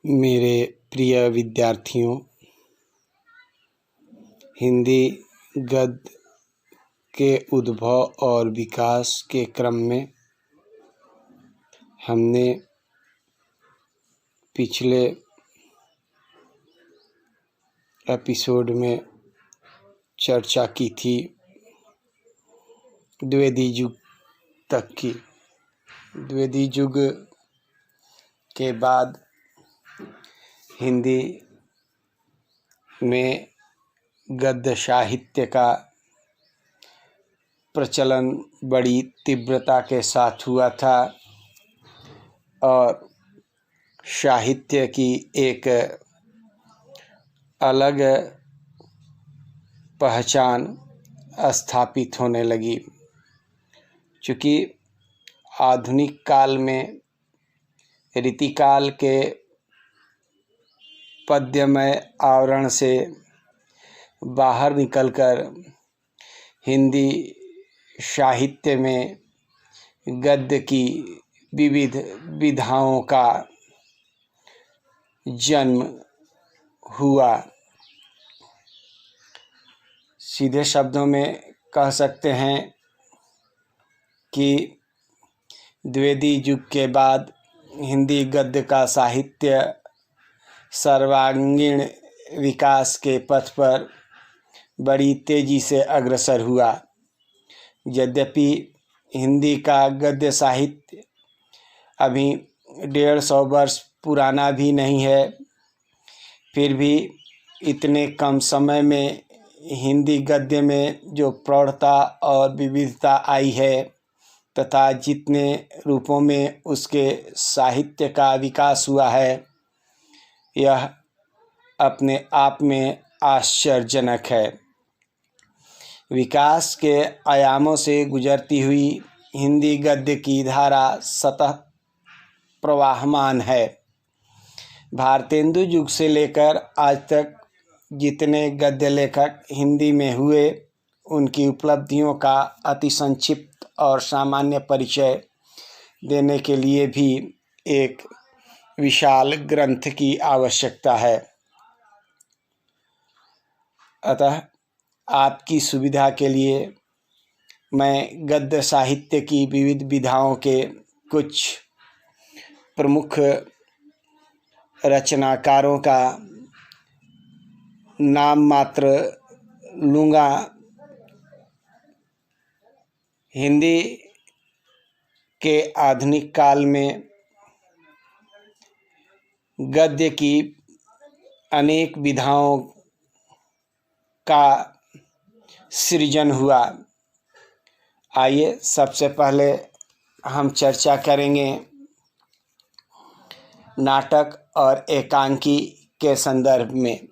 मेरे प्रिय विद्यार्थियों, हिंदी गद्य के उद्भव और विकास के क्रम में हमने पिछले एपिसोड में चर्चा की थी द्विवेदी युग तक की। द्विवेदी युग के बाद हिंदी में गद्य साहित्य का प्रचलन बड़ी तीव्रता के साथ हुआ था और साहित्य की एक अलग पहचान स्थापित होने लगी। चूँकि आधुनिक काल में रीतिकाल के पद्यमय आवरण से बाहर निकलकर हिंदी साहित्य में गद्य की विविध विधाओं का जन्म हुआ। सीधे शब्दों में कह सकते हैं कि द्विवेदी युग के बाद हिंदी गद्य का साहित्य सर्वांगीण विकास के पथ पर बड़ी तेजी से अग्रसर हुआ। यद्यपि हिंदी का गद्य साहित्य अभी 150 वर्ष पुराना भी नहीं है, फिर भी इतने कम समय में हिंदी गद्य में जो प्रौढ़ता और विविधता आई है तथा जितने रूपों में उसके साहित्य का विकास हुआ है, यह अपने आप में आश्चर्यजनक है। विकास के आयामों से गुजरती हुई हिंदी गद्य की धारा सतत प्रवाहमान है। भारतेंदु युग से लेकर आज तक जितने गद्य लेखक हिंदी में हुए, उनकी उपलब्धियों का अति संक्षिप्त और सामान्य परिचय देने के लिए भी एक विशाल ग्रंथ की आवश्यकता है। अतः आपकी सुविधा के लिए मैं गद्य साहित्य की विविध विधाओं के कुछ प्रमुख रचनाकारों का नाम मात्र लूँगा। हिंदी के आधुनिक काल में गद्य की अनेक विधाओं का सृजन हुआ। आइए सबसे पहले हम चर्चा करेंगे नाटक और एकांकी के संदर्भ में।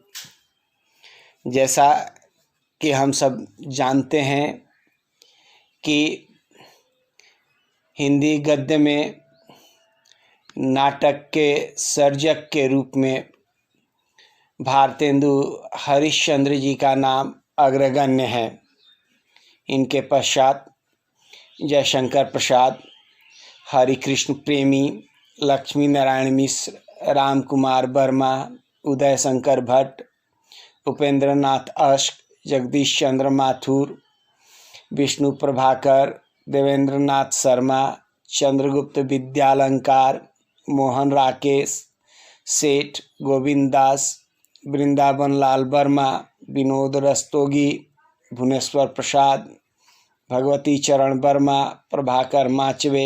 जैसा कि हम सब जानते हैं कि हिंदी गद्य में नाटक के सर्जक के रूप में भारतेंदु हरिश्चंद्र जी का नाम अग्रगण्य है। इनके पश्चात जयशंकर प्रसाद, हरिकृष्ण प्रेमी, लक्ष्मी नारायण मिश्र, राम कुमार वर्मा, उदय शंकर भट्ट, उपेंद्र नाथ अश्क, जगदीश चंद्र माथुर, विष्णु प्रभाकर, देवेंद्र नाथ शर्मा, चंद्रगुप्त विद्यालंकार, मोहन राकेश, सेठ, गोविंद दास, वृंदावन लाल वर्मा, विनोद रस्तोगी, भुवनेश्वर प्रसाद, भगवती चरण वर्मा, प्रभाकर माचवे,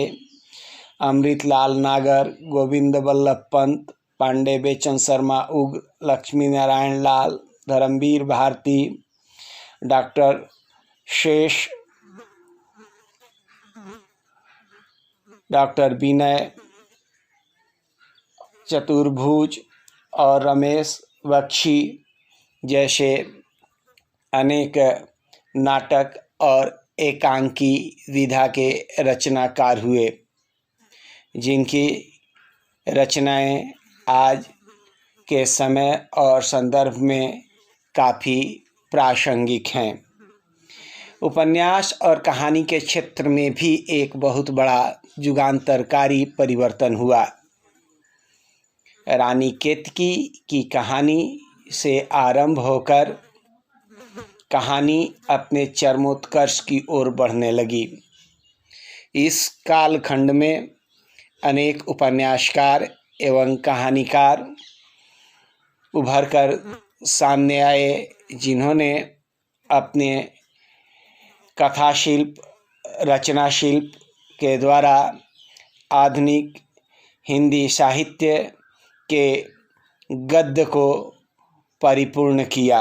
अमृतलाल नागर, गोविंद वल्लभ पंत, पांडे बेचन शर्मा उग्र, लक्ष्मी नारायण लाल, धर्मवीर भारती, डॉक्टर शेष, डॉक्टर विनय चतुर्भुज और रमेश बख्शी जैसे अनेक नाटक और एकांकी विधा के रचनाकार हुए, जिनकी रचनाएं आज के समय और संदर्भ में काफ़ी प्रासंगिक हैं। उपन्यास और कहानी के क्षेत्र में भी एक बहुत बड़ा युगांतरकारी परिवर्तन हुआ। रानी केतकी की कहानी से आरंभ होकर कहानी अपने चरमोत्कर्ष की ओर बढ़ने लगी। इस कालखंड में अनेक उपन्यासकार एवं कहानीकार उभर कर सामने आए, जिन्होंने अपने कथा शिल्प, रचना शिल्प के द्वारा आधुनिक हिंदी साहित्य के गद्य को परिपूर्ण किया।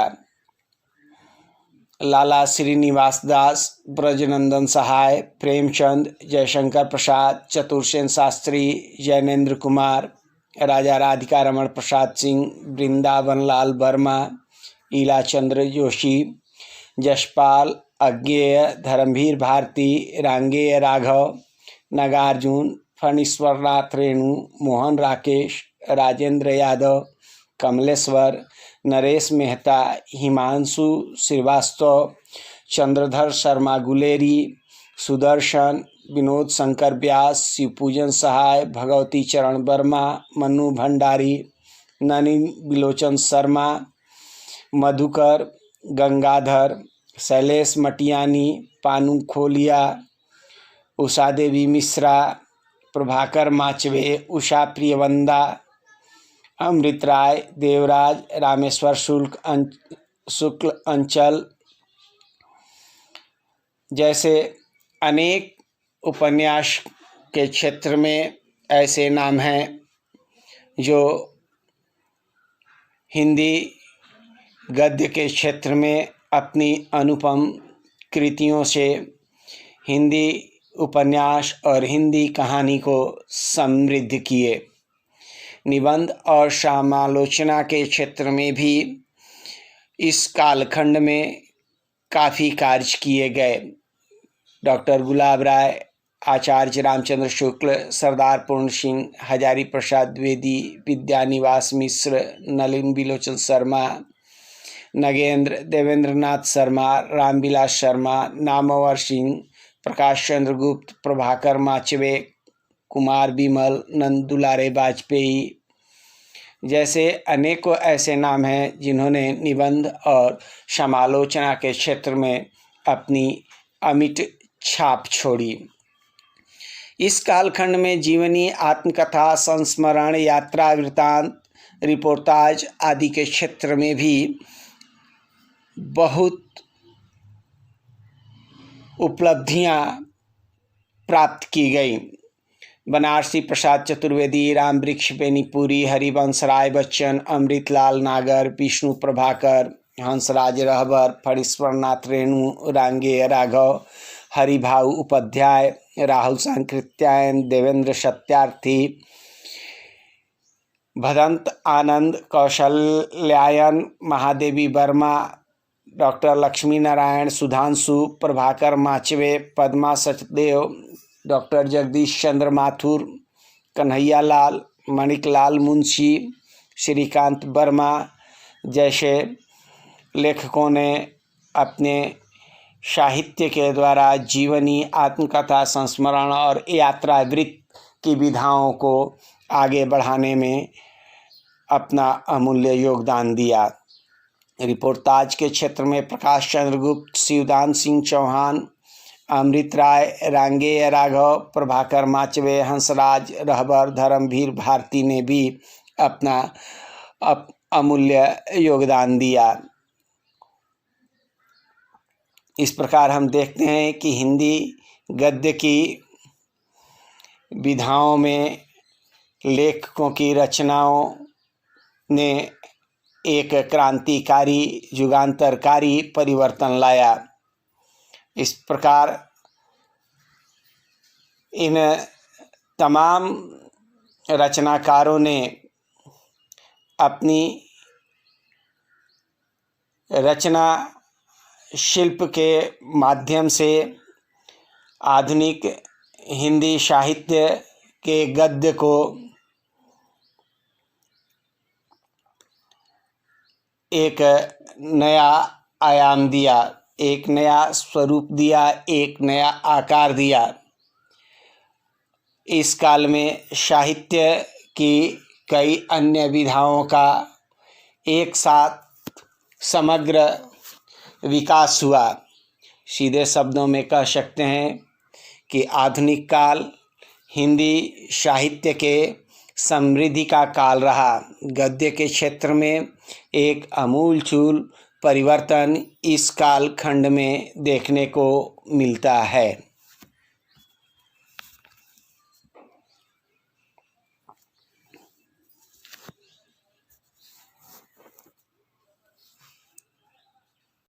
लाला श्रीनिवास दास, ब्रजनंदन सहाय, प्रेमचंद, जयशंकर प्रसाद, चतुर्सेन शास्त्री, जैनेन्द्र कुमार, राजा राधिका रमण प्रसाद सिंह, वृंदावन लाल वर्मा, ईलाचंद्र जोशी, जसपाल, अज्ञेय, धर्मवीर भारती, रांगेय राघव, नागार्जुन, फणीश्वरनाथ रेणु, मोहन राकेश, राजेंद्र यादव, कमलेश्वर, नरेश मेहता, हिमांशु श्रीवास्तव, चंद्रधर शर्मा गुलेरी, सुदर्शन, विनोद शंकर व्यास, शिवपूजन सहाय, भगवती चरण वर्मा, मनु भंडारी, नलिन बिलोचन शर्मा, मधुकर, गंगाधर, शैलेश मटियानी, पानू खोलिया, उषा देवी मिश्रा, प्रभाकर माचवे, उषा प्रियवंदा, अमृत राय, देवराज, रामेश्वर शुक्ल अंचल जैसे अनेक उपन्यास के क्षेत्र में ऐसे नाम हैं जो हिंदी गद्य के क्षेत्र में अपनी अनुपम कृतियों से हिंदी उपन्यास और हिंदी कहानी को समृद्ध किए। निबंध और समालोचना के क्षेत्र में भी इस कालखंड में काफ़ी कार्य किए गए। डॉक्टर गुलाब राय, आचार्य रामचंद्र शुक्ल, सरदार पूर्ण सिंह, हजारी प्रसाद द्विवेदी, विद्यानिवास मिश्र, नलिन बिलोचन शर्मा, नगेंद्र, देवेंद्रनाथ शर्मा, रामविलास शर्मा, नामवर सिंह, प्रकाश चंद्र गुप्त, प्रभाकर माचवे, कुमार बिमल, नंद दुलारे वाजपेयी जैसे अनेकों ऐसे नाम हैं जिन्होंने निबंध और समालोचना के क्षेत्र में अपनी अमिट छाप छोड़ी। इस कालखंड में जीवनी, आत्मकथा, संस्मरण, यात्रा वृत्तांत, रिपोर्टाज आदि के क्षेत्र में भी बहुत उपलब्धियां प्राप्त की गई। बनारसी प्रसाद चतुर्वेदी, राम वृक्ष बेनीपुरी, हरिवंश राय बच्चन, अमृतलाल नागर, विष्णु प्रभाकर, हंसराज रहबर, फणीश्वरनाथ रेणु, रांगेय राघव, हरिभाऊ उपाध्याय, राहुल सांकृत्यायन, देवेंद्र सत्यार्थी, भदंत आनंद, कौशल्यायन, महादेवी वर्मा, डॉक्टर लक्ष्मी नारायण, सुधांशु, प्रभाकर माचवे, पद्मा सचदेव, डॉक्टर जगदीश चंद्र माथुर, कन्हैया लाल, मणिकलाल मुंशी, श्रीकांत वर्मा जैसे लेखकों ने अपने साहित्य के द्वारा जीवनी, आत्मकथा, संस्मरण और यात्रा वृत्त की विधाओं को आगे बढ़ाने में अपना अमूल्य योगदान दिया। रिपोर्टाज के क्षेत्र में प्रकाश चंद्र गुप्त, शिवदान सिंह चौहान, अमृत राय, रांगेय राघव, प्रभाकर माचवे, हंसराज रहबर, धर्मवीर भारती ने भी अपना अमूल्य योगदान दिया। इस प्रकार हम देखते हैं कि हिंदी गद्य की विधाओं में लेखकों की रचनाओं ने एक क्रांतिकारी, युगांतरकारी परिवर्तन लाया। इस प्रकार इन तमाम रचनाकारों ने अपनी रचना शिल्प के माध्यम से आधुनिक हिंदी साहित्य के गद्य को एक नया आयाम दिया, एक नया स्वरूप दिया, एक नया आकार दिया। इस काल में साहित्य की कई अन्य विधाओं का एक साथ समग्र विकास हुआ। सीधे शब्दों में कह सकते हैं कि आधुनिक काल हिंदी साहित्य के समृद्धि का काल रहा। गद्य के क्षेत्र में एक आमूलचूल परिवर्तन इस कालखंड में देखने को मिलता है।